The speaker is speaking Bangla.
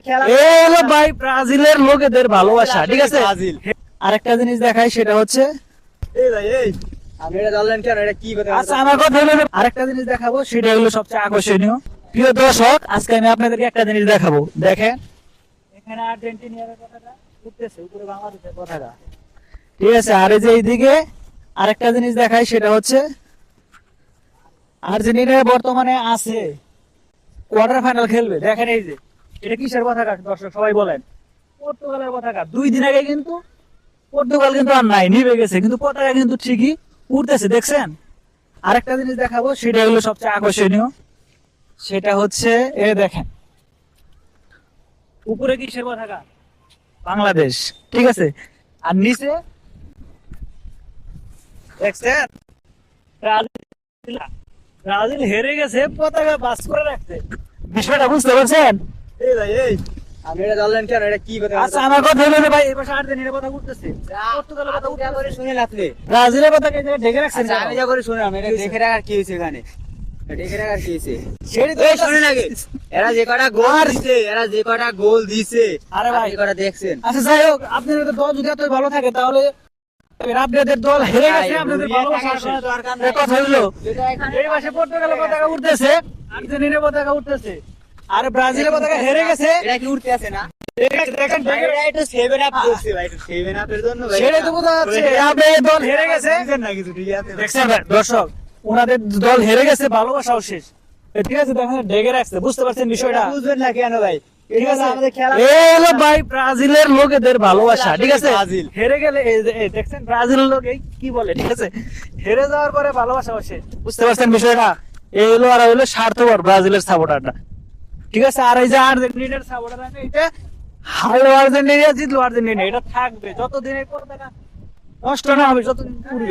এই হলো ভাই ব্রাজিলের লোকেদের ভালোবাসা, ঠিক আছে। আরেকটা জিনিস দেখাই, সেটা হচ্ছে আচ্ছা আমার কথা হলো, আরেকটা জিনিস দেখাবো, সেটা হলো সবচেয়ে আকর্ষণীয়। প্রিয় দর্শক, আজকে আমি আপনাদেরকে একটা জিনিস দেখাবো। দেখেন, এখানে আর্জেন্টিনার পতাকা উঠতেছে, উপরে বাংলাদেশের পতাকা, ঠিক আছে। আর এই যে এইদিকে আরেকটা জিনিস দেখাই, সেটা হচ্ছে আর্জেন্টিনা বর্তমানে আছে, কোয়ার্টার ফাইনাল খেলবে। দেখেন এই যে এটা কিসের পতাকা দর্শক সবাই বলেন? পর্তুগালের পতাকা। 2 দিন আগে কিন্তু পর্তুগাল কিন্তু আর নাই, নিভে গেছে, কিন্তু পতাকা কিন্তু ঠিকই উঠতেছে, দেখছেন। আরেকটা জিনিস দেখাবো, সেটা হলো সবচেয়ে আকর্ষণীয়। সেটা হচ্ছে দেখেন, উপরে কিসের পতাকা? বাংলাদেশ, ঠিক আছে। আর নিচে দেখছেন ব্রাজিল। ব্রাজিল হেরে গেছে, পতাকা বাস করে রাখছে। বিষয়টা বুঝতে পারছেন? আচ্ছা আমার কথা হলো ভাই, এবার আর্জেন্টিনার কথা উঠতেছে, পর্তুগালের কথা উঠতেছে, ব্রাজিলের কথা ঢেকে রাখছেন। আমি যা করে শুনলাম, এটা দেখে রাখার কি হয়েছে এখানে? আরে ভাই, দেখছেন? আচ্ছা যাই হোক, আপনাদের দল যদি এত ভালো থাকে, তাহলে আপনাদের দল হেরে গেছে, আপনাদের ভালোবাসা কথা হলো। এই পাশে পর্তুগালের পতাকা উঠতেছে, আর্জেন্টিনার পতাকা উঠতেছে, আর ব্রাজিলের পতাকা হেরে গেছে। এটা কি উঠতে আছে না? দেখেন একটু 7 আপ করছে ভাই, একটু 7 আপের জন্য ভাই। সেটাই তো বোঝা যাচ্ছে, আপনাদের দল হেরে গেছে। দেখছেন ভাই, দর্শক, ওনাদের দল হেরে গেছে, ভালোবাসাও শেষ, ঠিক আছে। দেখেন ঢেকে রাখছে, বুঝতে পারছেন বিষয়টা? বুঝবেন না কেন ভাই? ঠিক আছে, আমাদের খেলা এই হলো ভাই ব্রাজিলের লোকেদের ভালোবাসা, ঠিক আছে। ব্রাজিল। হেরে গেলে দেখছেন ব্রাজিলের লোক কি বলে, ঠিক আছে। হেরে যাওয়ার পরে ভালোবাসা শেষ, বুঝতে পারছেন বিষয়টা? এই হলো, আর হলো স্বার্থপর ব্রাজিলের সাপোর্টারটা, ঠিক আছে। আর এই যে আর্জেন্টিনার সাপোর্টার আছে, এটা হারলো আর্জেন্টিনা, জিতলো আর্জেন্টিনা, এটা থাকবে যতদিন এই পতাকা নষ্ট না হবে, যতদিন পূর্বে।